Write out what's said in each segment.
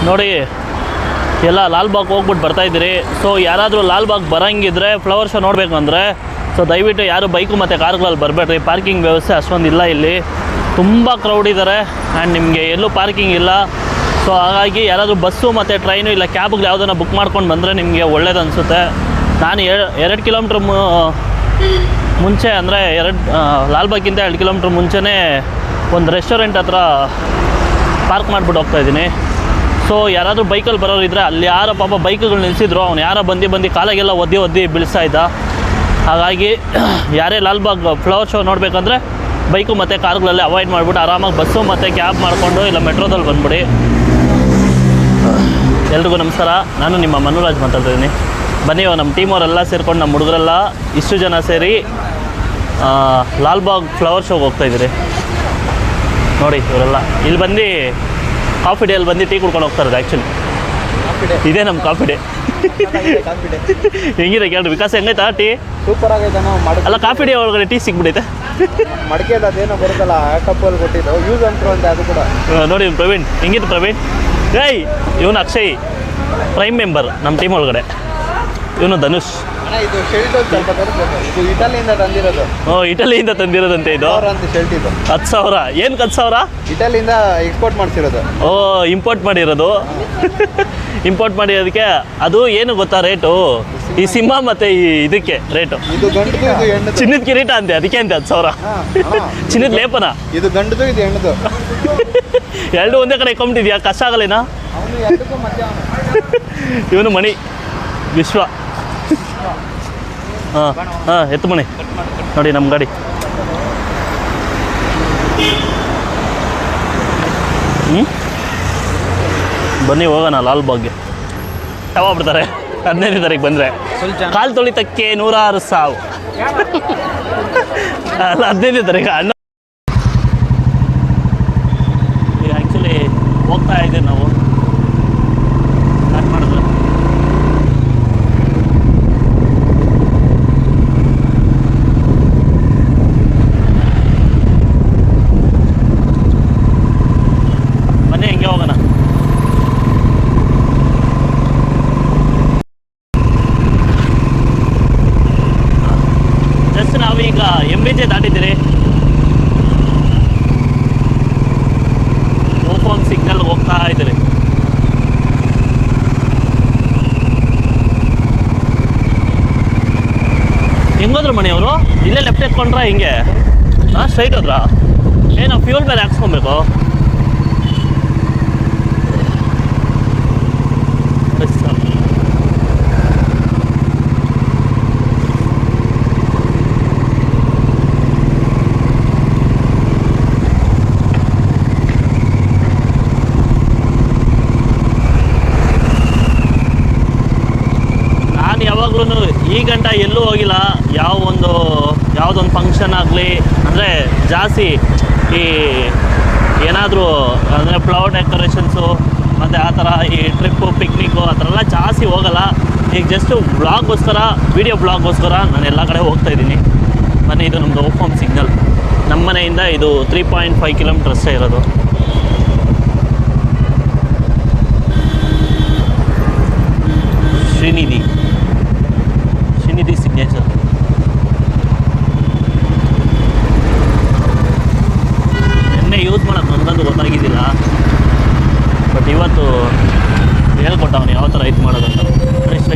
ನೋಡಿ ಎಲ್ಲ ಲಾಲ್ಬಾಗ್ ಹೋಗ್ಬಿಟ್ಟು ಬರ್ತಾಯಿದ್ದೀರಿ. ಸೊ ಯಾರಾದರೂ ಲಾಲ್ಬಾಗ್ ಬರೋಂಗಿದ್ರೆ ಫ್ಲವರ್ ಶೋ ನೋಡಬೇಕು ಅಂದರೆ ಸೊ ದಯವಿಟ್ಟು ಯಾರು ಬೈಕು ಮತ್ತು ಕಾರುಗಳಲ್ಲಿ ಬರಬೇಡ್ರಿ. ಪಾರ್ಕಿಂಗ್ ವ್ಯವಸ್ಥೆ ಅಷ್ಟೊಂದು ಇಲ್ಲ ಇಲ್ಲಿ, ತುಂಬ ಕ್ರೌಡ್ ಇದ್ದಾರೆ ಆ್ಯಂಡ್ ನಿಮಗೆ ಎಲ್ಲೂ ಪಾರ್ಕಿಂಗ್ ಇಲ್ಲ. ಸೊ ಹಾಗಾಗಿ ಯಾರಾದರೂ ಬಸ್ಸು ಮತ್ತು ಟ್ರೈನು ಇಲ್ಲ ಕ್ಯಾಬ್ಗಳು ಯಾವುದನ್ನು ಬುಕ್ ಮಾಡ್ಕೊಂಡು ಬಂದರೆ ನಿಮಗೆ ಒಳ್ಳೇದು ಅನಿಸುತ್ತೆ. ನಾನು 2 ಕಿಲೋಮೀಟ್ರ್ ಮುಂಚೆ ಅಂದರೆ ಲಾಲ್ಬಾಗಿಂದ 2 ಕಿಲೋಮೀಟ್ರ್ ಮುಂಚೆನೇ ಒಂದು ರೆಸ್ಟೋರೆಂಟ್ ಹತ್ರ ಪಾರ್ಕ್ ಮಾಡಿಬಿಟ್ಟು ಹೋಗ್ತಾಯಿದ್ದೀನಿ. ಸೊ ಯಾರಾದರೂ ಬೈಕಲ್ಲಿ ಬರೋರಿದ್ದರೆ ಅಲ್ಲಿ ಯಾರೋ ಪಾಪ ಬೈಕ್ಗಳು ನಿಲ್ಲಿಸಿದ್ರು, ಅವ್ನು ಯಾರೋ ಬಂದು ಕಾಲಾಗೆಲ್ಲ ಒದ್ದಿ ಬೀಳಿಸ್ತಾ ಇದ್ದ. ಹಾಗಾಗಿ ಯಾರೇ ಲಾಲ್ಬಾಗ್ ಫ್ಲವರ್ ಶೋ ನೋಡಬೇಕಂದ್ರೆ ಬೈಕು ಮತ್ತು ಕಾರುಗಳಲ್ಲಿ ಅವಾಯ್ಡ್ ಮಾಡಿಬಿಟ್ಟು ಆರಾಮಾಗಿ ಬಸ್ಸು ಮತ್ತು ಕ್ಯಾಬ್ ಮಾಡಿಕೊಂಡು ಇಲ್ಲ ಮೆಟ್ರೋದಲ್ಲಿ ಬಂದುಬಿಡಿ. ಎಲ್ರಿಗೂ ನಮಸ್ಕಾರ, ನಾನು ನಿಮ್ಮ ಮನುರಾಜ್ ಮಾತಾಡ್ತಿದ್ದೀನಿ. ಬನ್ನಿ ನಮ್ಮ ಟೀಮವರೆಲ್ಲ ಸೇರ್ಕೊಂಡು ನಮ್ಮ ಹುಡುಗರೆಲ್ಲ ಇಷ್ಟು ಜನ ಸೇರಿ ಲಾಲ್ಬಾಗ್ ಫ್ಲವರ್ ಶೋಗೆ ಹೋಗ್ತಾಯಿದ್ದೀರಿ. ನೋಡಿ ಇವರೆಲ್ಲ ಇಲ್ಲಿ ಬಂದು ಕಾಫಿ ಡೇಯಲ್ಲಿ ಬಂದು ಟೀ ಕುಡ್ಕೊಂಡು ಹೋಗ್ತಾರೆ. ಆ್ಯಕ್ಚುಲಿ ಇದೇ ನಮ್ಮ ಕಾಫಿ ಡೇ. ಹೆಂಗಿದೆ ಕೇಳ್ರಿ ವಿಕಾಸ್, ಹೆಂಗೈತಾ ಟೀ? ಸೂಪರ್ ಆಗೈತೆ. ಅಲ್ಲ ಕಾಫಿ ಡೇ ಒಳಗಡೆ ಟೀ ಸಿಕ್ಬಿಟ್ಟೈತೆ. ಮಡಿಕೆ ಅದೇನೋ ಬರುತ್ತಲ್ಲ ಕಪ್ಪಲ್ಲಿ ಕೊಟ್ಟಿದ್ದು ಯೂಸ್ ಅಂತ್ರು ಅಂತ ಅದು ಕೂಡ ನೋಡಿ. ಪ್ರವೀಣ್ ಹೆಂಗಿತ್ತು ಪ್ರವೀಣ್? ಏಯ್ ಇವನು ಅಕ್ಷಯ್ ಪ್ರೈಮ್ ಮೆಂಬರ್ ನಮ್ಮ ಟೀಮ್ ಒಳಗಡೆ. ಇವನು ಧನುಷ್. ಇದು ಶೆಲ್ಟ್ ಸ್ವಲ್ಪ ತರಿಸ್ಬೇಕು. ಇದು ಇಟಲಿಯಿಂದ ತಂದಿರೋದು. ಇಟಲಿಯಿಂದ ತಂದಿರೋದಂತೆ ಇದು. ಶೆಲ್ಟ್ ಇದು 10,000. ಏನು 10,000? ಇಟಲಿಯಿಂದ ಎಕ್ಸ್ಪೋರ್ಟ್ ಮಾಡಿಸಿರೋದು. ಇಂಪೋರ್ಟ್ ಮಾಡಿರೋದು. ಇಂಪೋರ್ಟ್ ಮಾಡಿರೋದಕ್ಕೆ ಅದು ಏನು ಗೊತ್ತಾ ರೇಟು? ಈ ಸಿಂಹ ಮತ್ತು ಈ ಇದಕ್ಕೆ ರೇಟು. ಇದು ಗಂಡು ಇದು ಹೆಣ್ಣು. ಚಿನ್ನದ ಕಿರೀಟ ಅಂತೆ, ಅದಕ್ಕೆ ಅಂತೆ 10,000. ಚಿನ್ನದ ಲೇಪನ. ಇದು ಗಂಡದು ಇದು ಹೆಣ್ಣದು. ಎರಡು ಒಂದೇ ಕಡೆ ಇಟ್ಕೊಂಬಿಟ್ಟಿದ್ಯಾ, ಕಷ್ಟ ಆಗಲೇನಾ? ಇವನು ಮಣಿ ವಿಶ್ವ. ಎತ್ತು ಮಣಿ ನೋಡಿ ನಮ್ಮ ಗಾಡಿ. ಬನ್ನಿ ಹೋಗೋಣ ಲಾಲ್ಬಾಗ್ಗೆ. ಯಾವಾಗ ಬಿಡ್ತಾರೆ? 15ನೇ ತಾರೀಕು ಬಂದರೆ ಕಾಲು ತೊಳಿತಕ್ಕೆ 106 ಸಾವು. ಅಲ್ಲ 15ನೇ ತಾರೀಕು ಅಣ್ಣ. ಈಗ ಆ್ಯಕ್ಚುಲಿ ಹೋಗ್ತಾ ಇದ್ದೀವಿ ನಾವು. ಸ್ಟಾರ್ಟ್ ಮಾಡಿದ್ರೆ ಬನ್ನಿ ಹೆಂಗೆ ಹೋಗೋಣ. ಜಸ್ಟ್ ನಾವೀಗ MBJ ದಾಟಿದ್ದೀರಿ. ಓಪನ್ ಸಿಗ್ನಲ್ ಹೋಗ್ತಾ ಇದ್ದೀರಿ. ಹೆಂಗೋದ್ರು ಮಣಿ ಅವರು? ಇಲ್ಲೇ ಲೆಫ್ಟ್ ಎತ್ಕೊಂಡ್ರ ಹಿಂಗೆ? ಸ್ಟ್ರೈಟ್ ಹೋದ್ರಾ? ನಾವು ಫ್ಯೂಲ್ ಬೇರೆ ಹಾಕ್ಸ್ಕೊಬೇಕು. ಈ ಗಂಟ ಎಲ್ಲೂ ಹೋಗಿಲ್ಲ. ಯಾವುದೊಂದು ಫಂಕ್ಷನ್ ಆಗಲಿ ಅಂದರೆ ಜಾಸ್ತಿ ಈ ಏನಾದರೂ ಅಂದರೆ ಫ್ಲವರ್ ಡೆಕೋರೇಷನ್ಸು ಮತ್ತು ಆ ಥರ ಈ ಟ್ರಿಪ್ಪು ಪಿಕ್ನಿಕ್ಕು ಆ ಥರ ಎಲ್ಲ ಜಾಸ್ತಿ ಹೋಗಲ್ಲ. ಈಗ ಜಸ್ಟು ಬ್ಲಾಗ್ಗೋಸ್ಕರ, ವೀಡಿಯೋ ಬ್ಲಾಗ್ಗೋಸ್ಕರ ನಾನು ಎಲ್ಲ ಕಡೆ ಹೋಗ್ತಾಯಿದ್ದೀನಿ. ಬನ್ನಿ, ಇದು ನಮ್ಮದು ಓಪನ್ ಸಿಗ್ನಲ್. ನಮ್ಮ ಮನೆಯಿಂದ ಇದು 3.5 ಕಿಲೋಮೀಟರ್ ಅಷ್ಟೇ ಇರೋದು. ಶ್ರೀನಿಧಿ ಸಿಗ್ನೇಚರ್. ಎಣ್ಣೆ ಯೂಸ್ ಮಾಡೋದು ನನಗಂತೂ ಗೊತ್ತಾಗಿದ್ದಿಲ್ಲ, ಬಟ್ ಇವತ್ತು ಹೇಳ್ಕೊಟ್ಟ ಅವನು ಯಾವ ಥರ ಇದು ಮಾಡೋದಂತ. Straight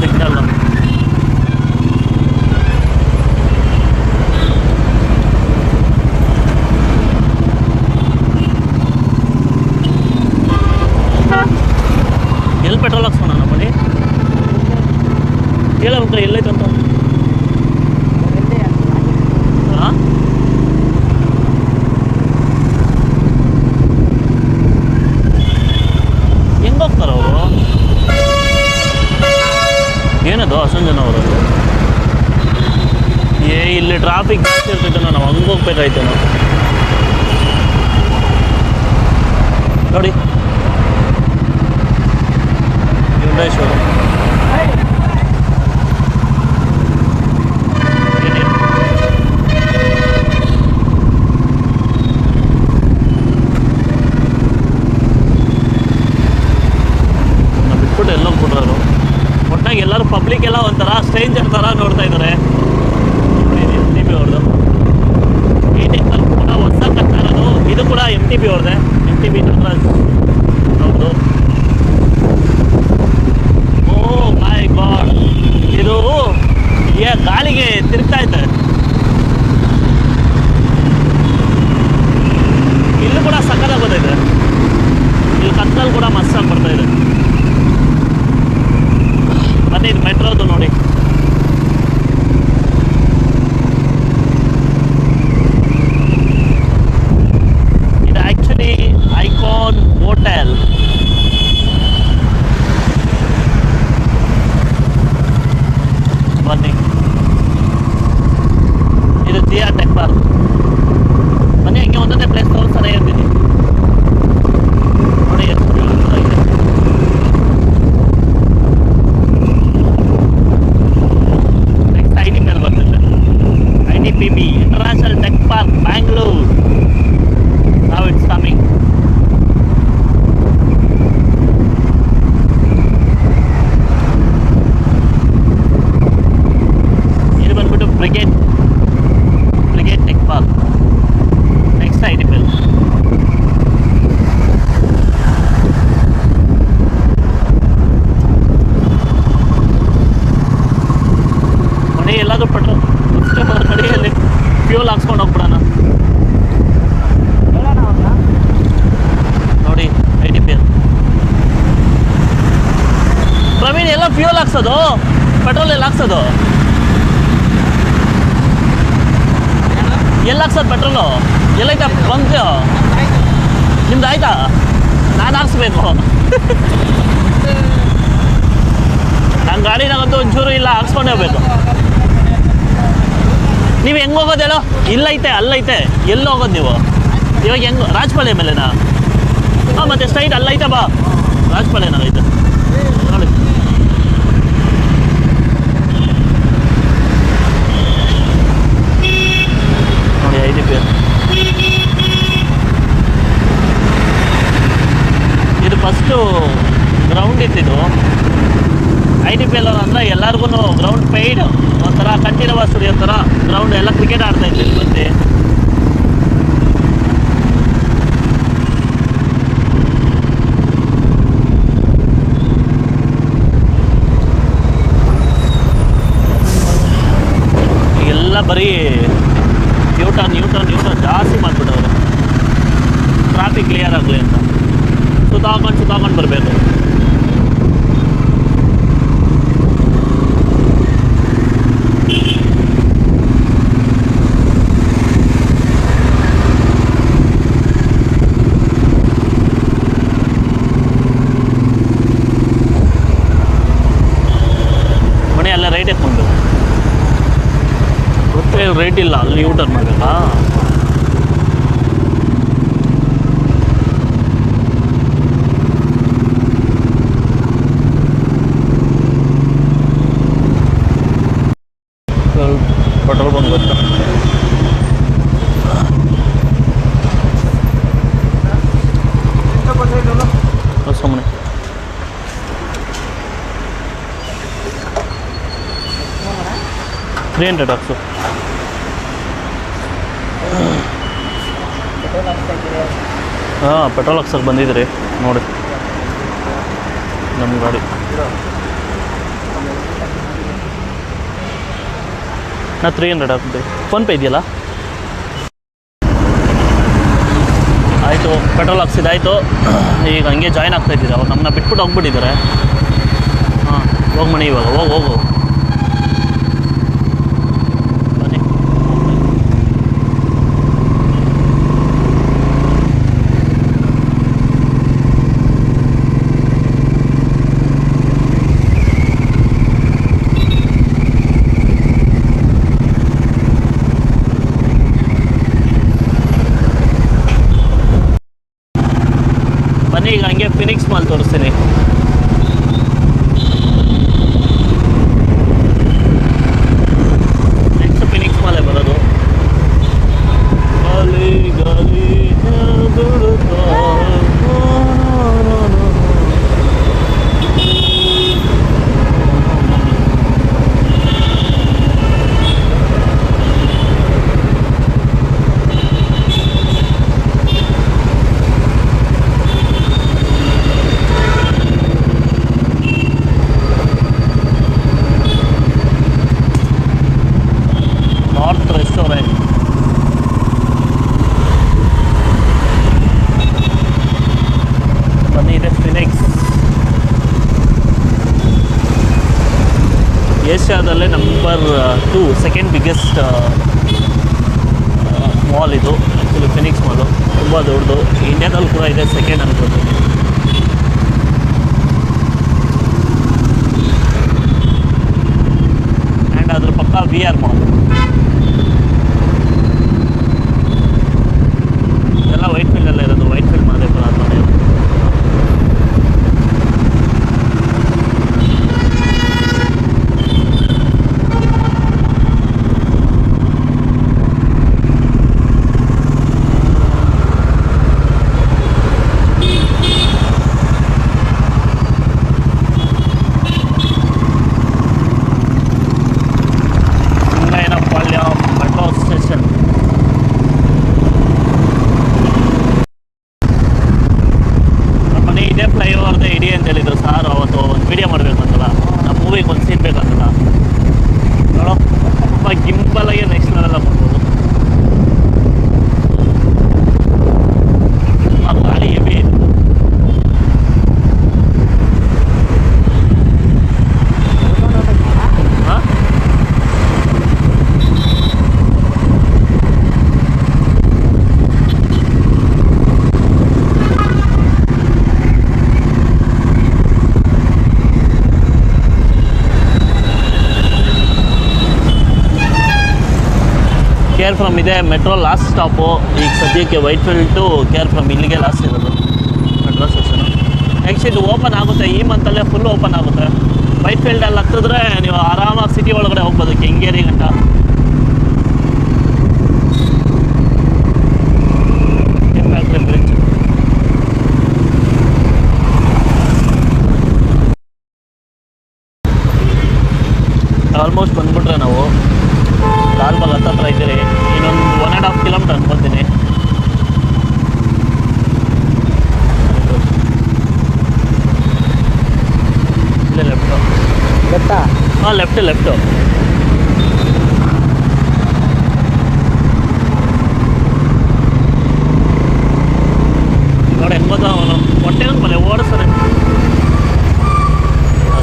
signal. ಎಲ್ಲಿ ಪೆಟ್ರೋಲ್ ಹಾಕ್ಸೋಣ ನಮ್ಮ ಬಳಿ? ಕೇಳಬೇಕು ಎಲ್ಲೈತೆ ಅಂತ. ಹಾಂ, ಹೆಂಗೆ ಹೋಗ್ತಾರೆ ಅವರು? ಏನದು ಅಷ್ಟೊಂದು ಜನ ಅವರು? ಇಲ್ಲಿ ಟ್ರಾಫಿಕ್ ಜಾಸ್ತಿ ಇರ್ತೈತೆ, ನಾವು ಹಂಗೆ ಹೋಗ್ಬೇಕಾಯ್ತು. ನೋಡಿ ಯುಂಡೇಶ್ವರ. ಪಬ್ಲಿಕ್ ಎಲ್ಲ ಒಂಥರ ಸ್ಟ್ರೇಂಜರ್ ಥರ ನೋಡ್ತಾ ಇದ್ದಾರೆ. MTB ಅವ್ರದ್ದು ಈ ಟೆಂಪಲ್ ಕೂಡ ಹೊಸ ಕಟ್ತಾ ಇರೋದು. ಇದು ಕೂಡ MTB ಅವ್ರದ್ದೇ, MTB ನಾಗರಾಜ್ ಅವ್ರದ್ದು. ಓ ಮೈ ಗಾಡ್, ಇದು ಗಾಳಿಗೆ ತಿರುಗ್ತಾ ಇದೆ. ಇಲ್ಲೂ ಕೂಡ ಸಕ್ಕತ್ತಾಗಿ ಬರ್ತಾಯಿದೆ. ಇಲ್ಲಿ ಕತ್ನಲ್ಲಿ ಕೂಡ ಮಸ್ತಾಗಿ ಬರ್ತಾ ಇದೆ. ಮತ್ತೆ ಇದು ಮೆಟ್ರೋದು ನೋಡಿ. ಇದು ಆ್ಯಕ್ಚುಲಿ ಐಕಾನ್ ಹೋಟೆಲ್. ಬನ್ನಿ, ಇದು ದಿಯಾ ಟೆಕ್ ಪಾರ್ಕ್. ಬನ್ನಿ, ಹಂಗೆ ಒಂದೊಂದೇ ಪ್ಲೇಸ್ ತೋರಿಸ್ತಾನೆ ಇರ್ತೀನಿ ನೋಡಿ. ಎಷ್ಟು ಬ್ಯೂಟಿಫುಲ್ ಆಗಿದೆ. ನೆಕ್ಸ್ಟ್ ITP ಮೇಲೆ ಬರ್ತಿದೆ. ITPB international tech park Bangalore. Now it's coming. ಇದು ಬಂದ್ಬಿಟ್ಟು brigade tech park. Next ITP. ಮನೆ ಎಲ್ಲಾದ್ರೂ ಪೆಟ್ರೋಲ್ ಕಡೆಯಲ್ಲಿ ಫ್ಯೂಲ್ ಹಾಕ್ಸ್ಕೊಂಡು ಹೋಗ್ಬಿಡೋಣ ನೋಡಿ. ITP ಪ್ರವೀಣ್ ಎಲ್ಲ ಫ್ಯೂಲ್ ಹಾಕ್ಸೋದು, ಪೆಟ್ರೋಲ್ ಎಲ್ಲ ಹಾಕ್ಸೋದು, ಎಲ್ಲ ಹಾಕ್ಸೋದು ಪೆಟ್ರೋಲು ಎಲ್ಲೈತಾ ಬಂಕ್? ನಿಮ್ದು ಆಯ್ತಾ? ನಾನು ಹಾಕ್ಸ್ಬೇಕು. ನನ್ನ ಗಾಡಿನಾಗಂತೂ ಒಂಚೂರು ಇಲ್ಲ, ಹಾಕ್ಸ್ಕೊಂಡೇ ಹೋಗ್ಬೇಕು. ನೀವು ಹೆಂಗೆ ಹೋಗೋದು ಹೇಳೋ? ಇಲ್ಲೈತೆ, ಅಲ್ಲೈತೆ, ಎಲ್ಲಿ ಹೋಗೋದು ನೀವು ಇವಾಗ? ಹೆಂಗೆ ರಾಜಪಾಳ್ಯ ಮೇಲೆನಾ? ಹಾಂ, ಮತ್ತೆ ಸ್ಟ್ರೈಟ್ ಅಲ್ಲೈತೆ ಬಾ. ರಾಜಪಾಳ್ಯನಾಗೈತೆ ನೋಡಿ. ನೋಡಿ ITP. ಇದು ಫಸ್ಟು ಗ್ರೌಂಡ್ ಇತ್ತಿದು. ITP ಎಲ್ಲ ಅಂದರೆ ಎಲ್ಲರಿಗೂ ಗ್ರೌಂಡ್ ಪೇಯ್ಡ್, ಒಂಥರ ಕಂಠೀರವ ಸ್ಟುಡಿಯೋ ಥರ ಗ್ರೌಂಡ್ ಎಲ್ಲ ಕ್ರಿಕೆಟ್ ಆಡ್ತಾ ಇತ್ತು ಇಲ್ಲಿ ಬಂದು. ಎಲ್ಲ ಬರೀ ನ್ಯೂಟನ್ ಜಾಸ್ತಿ ಮಾಡಿಬಿಟ್ಟವರು, ಟ್ರಾಫಿಕ್ ಕ್ಲಿಯರ್ ಆಗಲಿ ಅಂತ. ಸುತ್ತಾಕೊಂಡು ಬರಬೇಕು. ಮನೆ ಎಲ್ಲ ರೈಟ್ ಎತ್ಕೊಂಡು ಗೊತ್ತೇ, ರೇಟ್ ಇಲ್ಲ ಅಲ್ಲಿ ಯೂಟರ್ನ್ ಮಾಡಬೇಕಾ? ಪೆಟ್ರೋಲ್ ಬಂಕ್ ಗೊತ್ತಾ? ಸುಮ್ಮನೆ $300 ಹಾಕ್ಸು. ಹಾಂ, ಪೆಟ್ರೋಲ್ ಹಾಕ್ಸಕ್ಕೆ ಬಂದಿದ್ರಿ ನೋಡಿ ನಮ್ಮ ಗಾಡಿ. ನಾ 300 ಹಾಕ್ಬಿಟ್ಟೆ. ಫೋನ್ಪೇ ಇದೆಯಲ್ಲ? ಆಯಿತು, ಪೆಟ್ರೋಲ್ ಹಾಕ್ಸಿದ್ದಾಯಿತು. ಈಗ ಹಂಗೆ ಜಾಯ್ನ್ ಆಗ್ತಾಯಿದ್ದೀರಿ. ಅವ್ರು ನಮ್ಮನ್ನ ಬಿಟ್ಬಿಟ್ಟು ಹೋಗ್ಬಿಟ್ಟಿದ್ದಾರೆ. ಹಾಂ, ಹೋಗಿ ಮನೆ ಇವಾಗ. ಹೋಗು ಬನ್ನಿ. ಬನ್ನಿ, ಈಗ ಹಂಗೆ ಫಿನಿಕ್ಸ್ ಮಾಲ್ ತೋರಿಸ್ತೀನಿ. ನೆಕ್ಸ್ಟ್ ಫಿನಿಕ್ಸ್ ಮಾಲೇ ಬರೋದು. ಗಾಲಿ ಗಾಲಿ ಏಷ್ಯಾದಲ್ಲೇ ನಂಬರ್ 2 ಸೆಕೆಂಡ್ ಬಿಗ್ಗೆಸ್ಟ್ ಮಾಲ್ ಇದು ಆ್ಯಕ್ಚುಲಿ ಫಿನಿಕ್ಸ್ ಮಾಲು ತುಂಬ ದೊಡ್ಡದು. ಇಂಡಿಯಾದಲ್ಲಿ ಕೂಡ ಇದೆ ಸೆಕೆಂಡ್ ಅನ್ಕೋತೀನಿ. ಆ್ಯಂಡ್ ಅದ್ರ ಪಕ್ಕ VR ಮಾಲ್. ಎಲ್ಲ ವೈಟ್ ಫೀಲ್ಡಲ್ಲೇ ಇರೋದು. ವೈಟ್ ಫೀಲ್ಡ್ ಮಾದೇಪುರ ಅಂತಲೇ ಇರೋದು. ಕೇರ್ ಫ್ರಮ್ ಇದೆ ಮೆಟ್ರೋ ಲಾಸ್ಟ್ ಸ್ಟಾಪು. ಈಗ ಸದ್ಯಕ್ಕೆ ವೈಟ್ ಫೀಲ್ಡ್ ಟು ಕೇರ್ ಫ್ರಮ್ ಇಲ್ಲಿಗೆ ಲಾಸ್ಟ್ ಇರೋದು ಮೆಟ್ರೋ ಸ್ಟೇಷನು. ನೆಕ್ಸ್ಟ್ ಇದು ಓಪನ್ ಆಗುತ್ತೆ ಈ ಮಂತಲ್ಲೇ, ಫುಲ್ ಓಪನ್ ಆಗುತ್ತೆ. ವೈಟ್ ಫೀಲ್ಡಲ್ಲಿ ಹತ್ತಿದ್ರೆ ನೀವು ಆರಾಮಾಗಿ ಸಿಟಿ ಒಳಗಡೆ ಹೋಗ್ಬೋದು ಕೆಂಗೇರಿ ಗಂಟ. ಫ್ಯಾಕ್ಟ್ರಿ ಬ್ರಿಡ್ಜ್ ಆಲ್ಮೋಸ್ಟ್ ಬಂದ್ಬಿಟ್ರೆ ನಾವು ಲಾಲ್ಬಾಗ್ ಹತ್ತತ್ರ ಇದ್ದೀರಿ. ಇನ್ನೊಂದು 1.5 ಕಿಲೋಮೀಟರ್ ಅನ್ಕೊತೀನಿ. ಇಲ್ಲೇ ಲೆಫ್ಟು. ಲೆಫ್ಟಾ? ಹಾಂ ಲೆಫ್ಟು. ನೋಡಿ ಹೆಂಗೆ ಗೊತ್ತಾ ಅವನು ಹೊಟ್ಟೆ ಮನೆ ಓಡಿಸ್ತಾನೆ.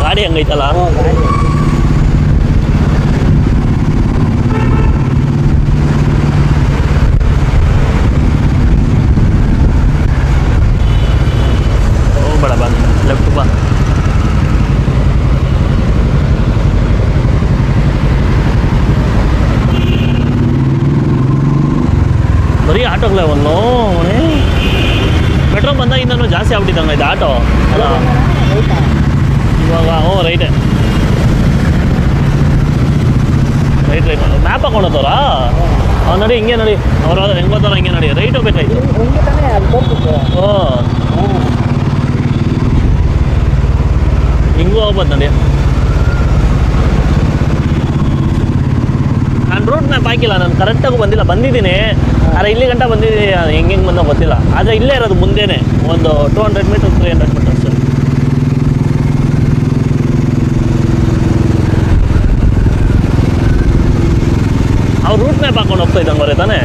ಗಾಡಿ ಹೆಂಗೈತಲ್ಲ. ಹೋಗ್ಬೇಡ ಬಾ ಲೆಫ್ಟ್ ಬಾ. ಬರೀ ಆಟೋಗಳೇ ಅವನು ಮೆಟ್ರೋ ಬಂದಾಗಿಂದನೂ ಜಾಸ್ತಿ ಆಗ್ಬಿಟ್ಟಿದ್ದಂಗೆ ಇದು ಆಟೋ ಅಲ್ಲ. ಇವಾಗ ರೈಟ್ ಮ್ಯಾಪ್ ಹಾಕೊಂಡು ಹೋಗ್ತಾರಾ? ನೋಡಿ ಹಿಂಗೆ ನೋಡಿ ಅವ್ರು ಹೆಂಗೆ ಬರ್ತಾರೋ ಹಿಂಗೆ ನೋಡಿ ರೈಟ್ ಹೋಗ್ಬೇಕಾಯ್ತು. ಹಿಂಗೂ ಹೋಗ್ಬೋದು ನೋಡಿ. ನಾನು ರೂಟ್ ಮ್ಯಾಪ್ ಹಾಕಿಲ್ಲ, ನಾನು ಕರೆಕ್ಟಾಗಿ ಬಂದಿದ್ದೀನಿ. ಆದರೆ ಇಲ್ಲಿ ಗಂಟ ಬಂದಿದ್ದೀನಿ, ಹೆಂಗೆ ಬಂದೋ ಗೊತ್ತಿಲ್ಲ. ಆದರೆ ಇಲ್ಲೇ ಇರೋದು ಮುಂದೆನೇ ಒಂದು 200 ಮೀಟರ್ 300 ಮೀಟರ್ಸ್. ಅವ್ರು ರೂಟ್ ಮ್ಯಾಪ್ ಹಾಕೊಂಡು ಹೋಗ್ತಾ ಇದ್ದಂಗೆ ಬರೀ ತಾನೇ.